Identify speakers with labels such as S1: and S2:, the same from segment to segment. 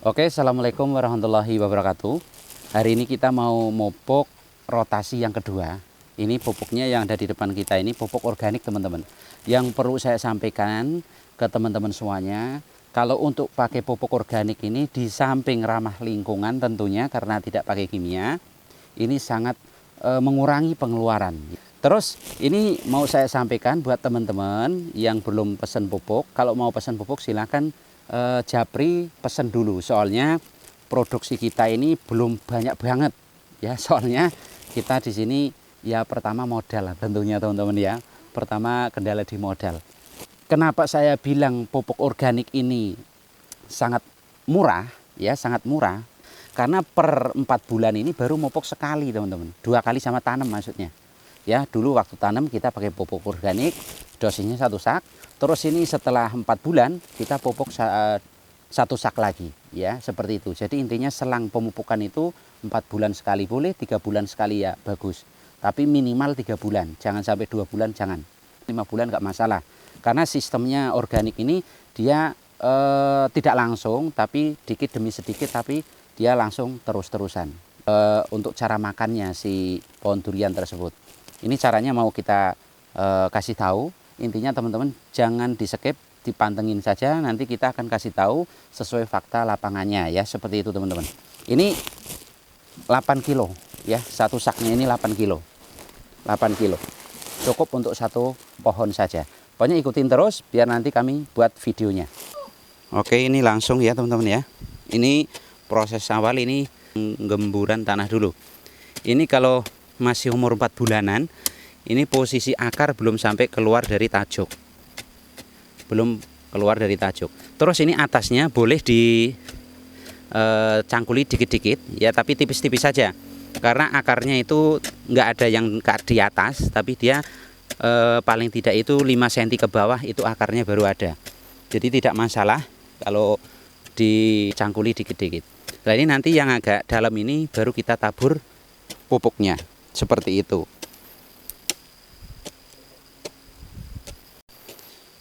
S1: Oke, Assalamualaikum warahmatullahi wabarakatuh. Hari ini kita mau mupuk rotasi yang kedua. Ini pupuknya yang ada di depan kita ini pupuk organik, teman-teman. Yang perlu saya sampaikan ke teman-teman semuanya, kalau untuk pakai pupuk organik ini di samping ramah lingkungan tentunya karena tidak pakai kimia, ini sangat mengurangi pengeluaran. Terus ini mau saya sampaikan buat teman-teman yang belum pesan pupuk, kalau mau pesan pupuk silahkan Japri pesen dulu, soalnya produksi kita ini belum banyak banget ya, soalnya kita di sini ya pertama modal lah tentunya teman-teman ya. Pertama kendala di modal. Kenapa saya bilang pupuk organik ini sangat murah ya, sangat murah karena per 4 bulan ini baru mupuk sekali teman-teman, 2 kali sama tanam maksudnya ya. Dulu waktu tanam kita pakai pupuk organik, dosisnya 1 sak. Terus ini setelah 4 bulan kita pupuk 1 sak lagi ya, seperti itu. Jadi intinya selang pemupukan itu 4 bulan sekali boleh, 3 bulan sekali ya bagus. Tapi minimal 3 bulan, jangan sampai 2 bulan, jangan. 5 bulan nggak masalah. Karena sistemnya organik ini dia tidak langsung, tapi dikit demi sedikit, tapi dia langsung terus-terusan. Untuk cara makannya si pohon durian tersebut. Ini caranya mau kita kasih tahu. Intinya teman-teman jangan di skip, dipantengin saja, nanti kita akan kasih tahu sesuai fakta lapangannya ya, seperti itu teman-teman. Ini 8 kilo ya, 1 saknya ini 8 kilo. 8 kilo. Cukup untuk 1 pohon saja. Pokoknya ikutin terus biar nanti kami buat videonya. Oke, ini langsung ya teman-teman ya. Ini proses awal, ini gemburan tanah dulu. Ini kalau masih umur 4 bulanan, ini posisi akar belum sampai keluar dari tajuk. Belum keluar dari tajuk. Terus ini atasnya boleh dicangkuli dikit-dikit ya, tapi tipis-tipis saja. Karena akarnya itu nggak ada yang di atas, tapi dia paling tidak itu 5 cm ke bawah itu akarnya baru ada. Jadi tidak masalah kalau dicangkuli dikit-dikit. Nah ini nanti yang agak dalam ini baru kita tabur pupuknya. Seperti itu.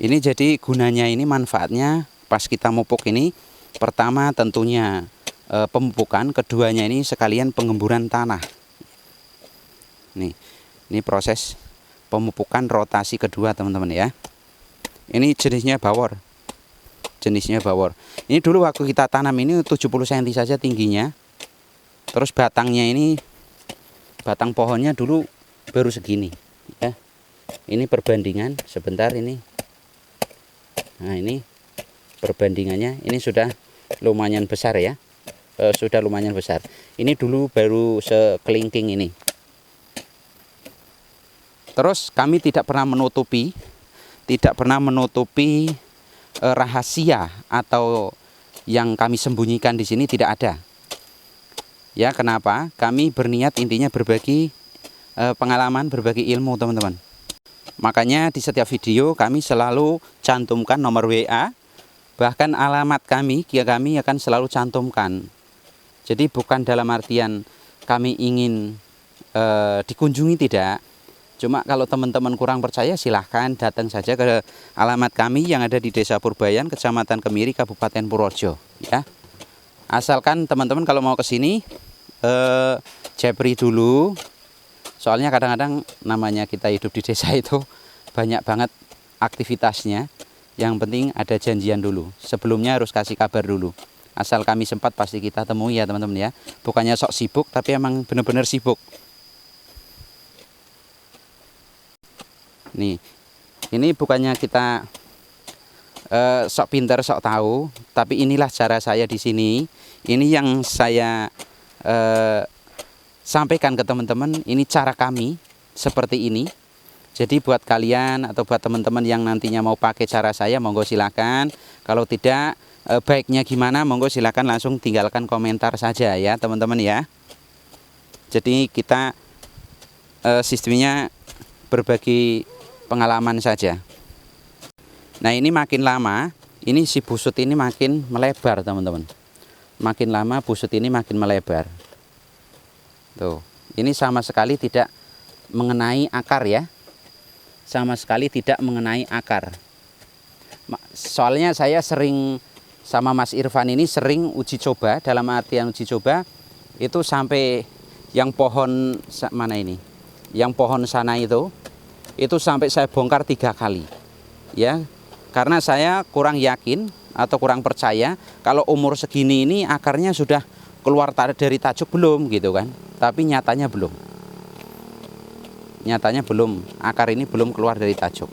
S1: Ini jadi gunanya ini, manfaatnya pas kita mupuk ini, pertama tentunya pemupukan, keduanya ini sekalian pengemburan tanah. Ini proses pemupukan rotasi kedua teman-teman ya. Ini jenisnya bawor. Jenisnya bawor. Ini dulu waktu kita tanam ini 70 cm saja tingginya. Terus batangnya ini, batang pohonnya dulu baru segini ya. Ini perbandingan sebentar ini. Nah ini perbandingannya, ini sudah lumayan besar ya, sudah lumayan besar. Ini dulu baru sekelingking ini. Terus kami tidak pernah menutupi rahasia atau yang kami sembunyikan di sini, tidak ada. Ya kenapa? Kami berniat intinya berbagi pengalaman, berbagi ilmu teman-teman. Makanya di setiap video kami selalu cantumkan nomor WA, bahkan alamat kami akan selalu cantumkan. Jadi bukan dalam artian kami ingin dikunjungi, tidak. Cuma kalau teman-teman kurang percaya silahkan datang saja ke alamat kami yang ada di Desa Purbayan, Kecamatan Kemiri, Kabupaten Purworejo. Ya. Asalkan teman-teman kalau mau ke sini Japri dulu. Soalnya kadang-kadang namanya kita hidup di desa itu banyak banget aktivitasnya. Yang penting ada janjian dulu. Sebelumnya harus kasih kabar dulu. Asal kami sempat pasti kita temui ya teman-teman ya. Bukannya sok sibuk, tapi emang benar-benar sibuk. Nih, ini bukannya kita sok pintar, sok tahu. Tapi inilah cara saya di sini. Ini yang saya sampaikan ke teman-teman, ini cara kami seperti ini. Jadi buat kalian atau buat teman-teman yang nantinya mau pakai cara saya, monggo silakan. Kalau tidak baiknya gimana, monggo silakan langsung tinggalkan komentar saja ya teman-teman ya. Jadi kita sistemnya berbagi pengalaman saja. Nah ini makin lama, ini si busut ini makin melebar teman-teman. Makin lama busut ini makin melebar. Tuh, ini sama sekali tidak mengenai akar ya. Sama sekali tidak mengenai akar. Soalnya saya sering sama Mas Irfan ini sering uji coba. Dalam artian uji coba itu sampai yang pohon mana ini, yang pohon sana itu sampai saya bongkar 3 kali ya, karena saya kurang yakin atau kurang percaya kalau umur segini ini akarnya sudah keluar dari tajuk belum gitu kan. Tapi nyatanya belum, akar ini belum keluar dari tajuk.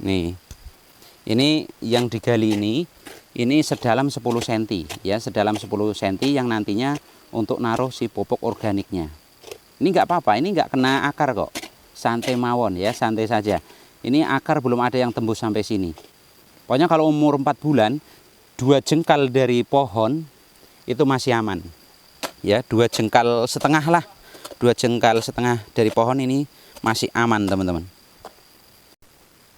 S1: Nih, ini yang digali ini sedalam 10 cm ya, sedalam 10 cm yang nantinya untuk naruh si pupuk organiknya. Ini nggak apa-apa, ini nggak kena akar kok, santai mawon ya, santai saja. Ini akar belum ada yang tembus sampai sini. Pokoknya kalau umur 4 bulan 2 jengkal dari pohon itu masih aman ya, 2 jengkal setengah lah, 2 jengkal setengah dari pohon ini masih aman teman-teman.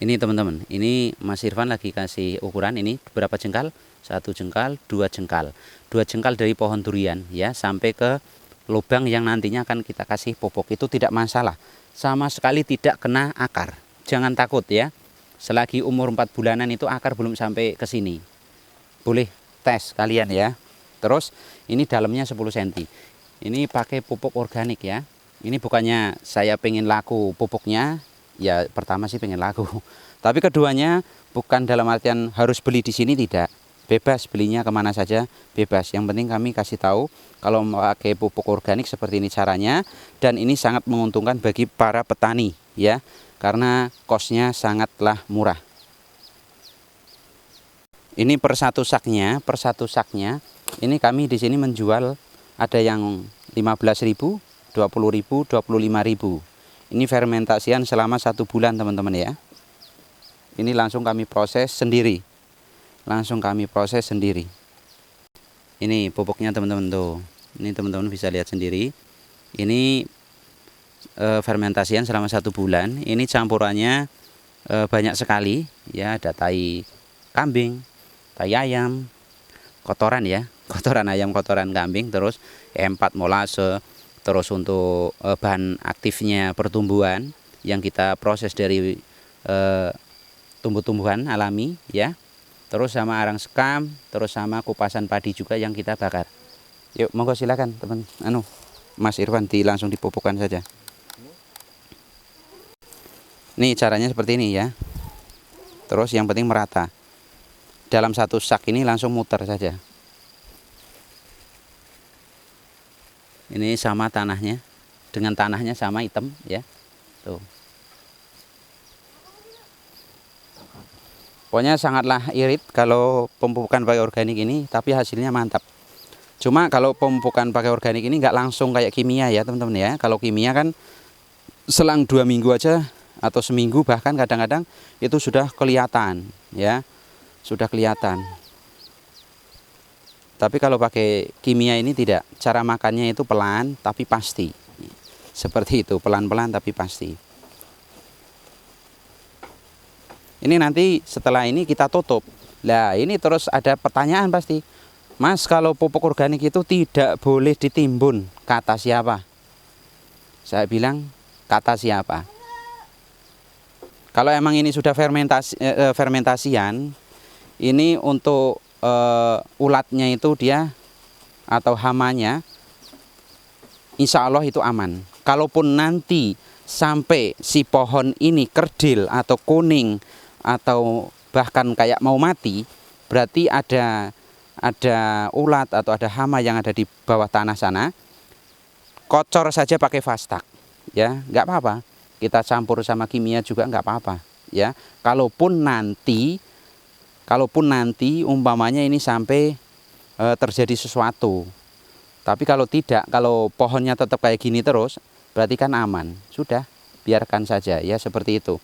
S1: Ini teman-teman, ini Mas Irfan lagi kasih ukuran ini berapa jengkal, 1 jengkal, 2 jengkal, 2 jengkal dari pohon durian ya, sampai ke lubang yang nantinya akan kita kasih pupuk. Itu tidak masalah, sama sekali tidak kena akar. Jangan takut ya, selagi umur 4 bulanan itu akar belum sampai ke sini, boleh tes kalian ya. Terus ini dalamnya 10 cm, ini pakai pupuk organik ya. Ini bukannya saya pengen laku pupuknya ya, pertama sih pengen laku, tapi keduanya bukan dalam artian harus beli di sini, tidak, bebas belinya kemana saja, bebas. Yang penting kami kasih tahu kalau pakai pupuk organik seperti ini caranya, dan ini sangat menguntungkan bagi para petani ya, karena kosnya sangatlah murah. Ini per satu saknya ini kami di sini menjual ada yang 15.000, 20.000, 25.000. Ini fermentasian selama 1 bulan teman-teman ya. Ini langsung kami proses sendiri. Ini pupuknya teman-teman tuh. Ini teman-teman bisa lihat sendiri. Ini fermentasian selama 1 bulan. Ini campurannya banyak sekali ya. Ada tai kambing, tai ayam, kotoran ya, kotoran ayam, kotoran kambing, terus E4 molase. Terus untuk bahan aktifnya pertumbuhan yang kita proses dari tumbuh-tumbuhan alami ya. Terus sama arang sekam, terus sama kupasan padi juga yang kita bakar. Yuk monggo silakan teman Mas Irfan, langsung dipupukkan saja. Nih caranya seperti ini ya. Terus yang penting merata. Dalam 1 sak ini langsung muter saja. Ini sama tanahnya, dengan tanahnya sama hitam ya. Tuh. Pokoknya sangatlah irit kalau pemupukan pakai organik ini, tapi hasilnya mantap. Cuma kalau pemupukan pakai organik ini nggak langsung kayak kimia ya teman-teman ya. Kalau kimia kan selang 2 minggu aja atau seminggu bahkan kadang-kadang itu sudah kelihatan ya, sudah kelihatan. Tapi kalau pakai kimia ini tidak, cara makannya itu pelan tapi pasti. Seperti itu, pelan-pelan tapi pasti. Ini nanti setelah ini kita tutup. Lah ini terus ada pertanyaan pasti, Mas kalau pupuk organik itu tidak boleh ditimbun, kata siapa? Saya bilang kata siapa? Kalau emang ini sudah fermentasian, ini untuk ulatnya itu dia atau hamanya insya Allah itu aman. Kalaupun nanti sampai si pohon ini kerdil atau kuning atau bahkan kayak mau mati, berarti ada ulat atau ada hama yang ada di bawah tanah sana. Kocor saja pakai Fastak ya, nggak apa-apa. Kita campur sama kimia juga nggak apa-apa ya. Kalaupun nanti umpamanya ini sampai terjadi sesuatu. Tapi kalau tidak, kalau pohonnya tetap kayak gini terus, berarti kan aman. Sudah, biarkan saja ya seperti itu.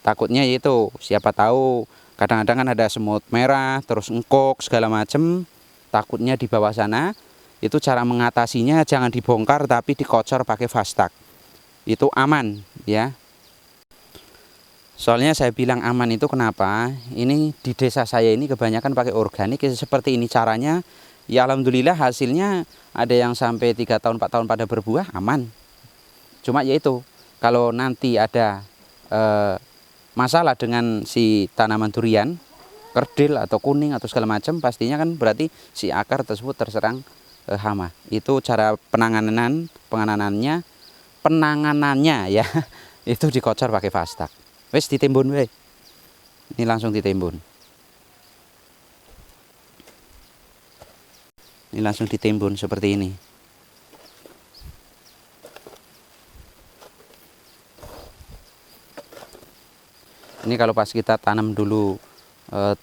S1: Takutnya yaitu siapa tahu kadang-kadang kan ada semut merah, terus engkok segala macam. Takutnya di bawah sana, itu cara mengatasinya jangan dibongkar tapi dikocor pakai Fastak. Itu aman ya. Soalnya saya bilang aman itu kenapa? Ini di desa saya ini kebanyakan pakai organik seperti ini caranya. Ya alhamdulillah hasilnya ada yang sampai 3 tahun 4 tahun pada berbuah aman. Cuma yaitu kalau nanti ada masalah dengan si tanaman durian kerdil atau kuning atau segala macam, pastinya kan berarti si akar tersebut terserang hama. Itu cara penanganannya ya. Itu dikocor pakai Fastak. Wes ditimbun we. Ini langsung ditimbun. Ini langsung ditimbun seperti ini. Ini kalau pas kita tanam dulu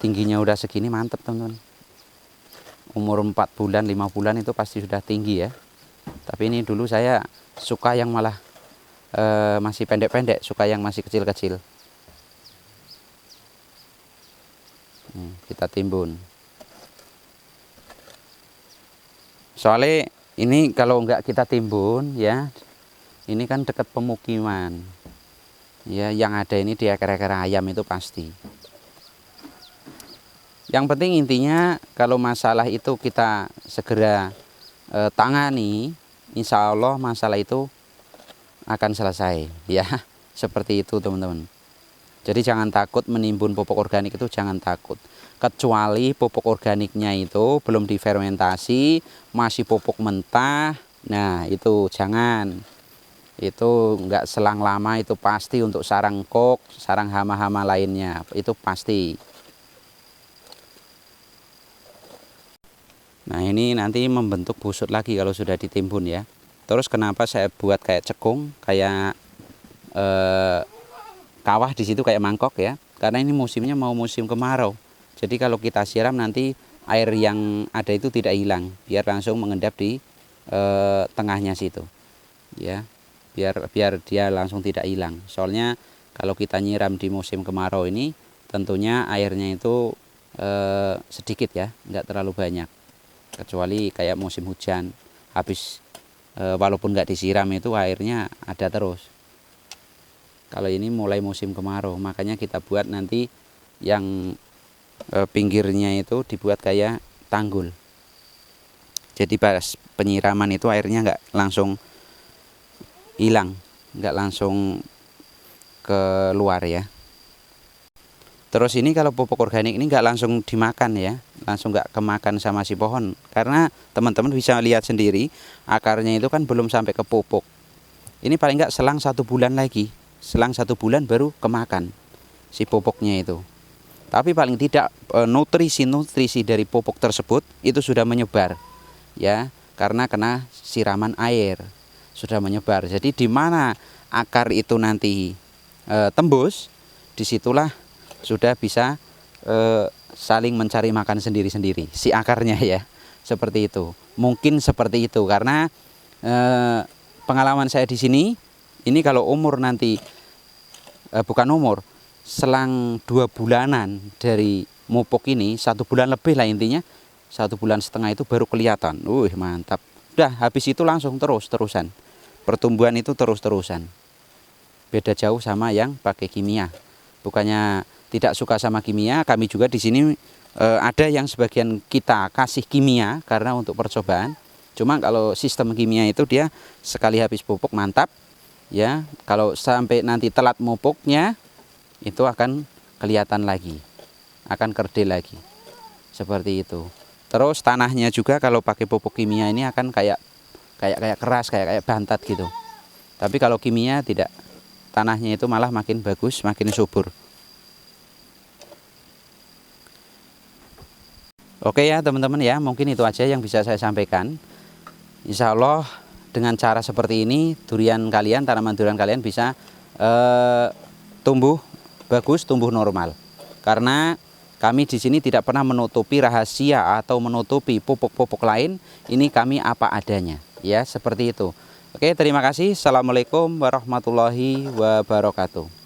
S1: tingginya udah segini, mantep teman-teman. Umur 4 bulan 5 bulan itu pasti sudah tinggi ya. Tapi ini dulu saya suka yang malah masih pendek-pendek, suka yang masih kecil-kecil. Kita timbun. Soalnya ini kalau nggak kita timbun ya, ini kan dekat pemukiman. Ya, yang ada ini di ekor-ekor ayam itu pasti. Yang penting intinya kalau masalah itu kita segera tangani, insya Allah masalah itu akan selesai ya. Seperti itu teman-teman. Jadi jangan takut menimbun pupuk organik, itu jangan takut. Kecuali pupuk organiknya itu belum difermentasi, masih pupuk mentah. Nah itu jangan. Itu enggak selang lama, itu pasti untuk sarang kok, sarang hama-hama lainnya. Itu pasti. Nah ini nanti membentuk busut lagi kalau sudah ditimbun ya. Terus kenapa saya buat kayak cekung, kayak kawah di situ kayak mangkok ya? Karena ini musimnya mau musim kemarau. Jadi kalau kita siram nanti air yang ada itu tidak hilang, biar langsung mengendap di tengahnya situ. Ya, biar dia langsung tidak hilang. Soalnya kalau kita nyiram di musim kemarau ini, tentunya airnya itu sedikit ya, nggak terlalu banyak. Kecuali kayak musim hujan, habis walaupun nggak disiram itu airnya ada terus. Kalau ini mulai musim kemarau, makanya kita buat nanti yang pinggirnya itu dibuat kayak tanggul. Jadi pas penyiraman itu airnya nggak langsung hilang, nggak langsung keluar ya. Terus ini kalau pupuk organik ini nggak langsung dimakan ya, langsung nggak kemakan sama si pohon. Karena teman-teman bisa lihat sendiri, akarnya itu kan belum sampai ke pupuk. Ini paling nggak selang 1 bulan lagi, selang 1 bulan baru kemakan si pupuknya itu. Tapi paling tidak nutrisi dari pupuk tersebut itu sudah menyebar ya, karena kena siraman air sudah menyebar. Jadi di mana akar itu nanti tembus, disitulah sudah bisa saling mencari makan sendiri-sendiri si akarnya ya, seperti itu. Mungkin seperti itu karena pengalaman saya di sini ini kalau umur nanti bukan umur, selang 2 bulanan dari mupuk ini, 1 bulan lebih lah intinya, 1,5 bulan itu baru kelihatan. Mantap. Udah habis itu langsung terusan. Pertumbuhan itu terus-terusan. Beda jauh sama yang pakai kimia. Bukannya tidak suka sama kimia, kami juga di sini ada yang sebagian kita kasih kimia karena untuk percobaan. Cuma kalau sistem kimia itu dia sekali habis pupuk mantap ya. Kalau sampai nanti telat mupuknya itu akan kelihatan lagi, akan kerdil lagi, seperti itu. Terus tanahnya juga kalau pakai pupuk kimia ini akan kayak keras, kayak bantat gitu. Tapi kalau kimia tidak, tanahnya itu malah makin bagus, makin subur. Oke ya teman-teman ya, mungkin itu aja yang bisa saya sampaikan. Insya Allah dengan cara seperti ini tanaman durian kalian bisa tumbuh bagus, tumbuh normal. Karena kami di sini tidak pernah menutupi rahasia atau menutupi pupuk-pupuk lain. Ini kami apa adanya, ya seperti itu. Oke, terima kasih. Assalamualaikum warahmatullahi wabarakatuh.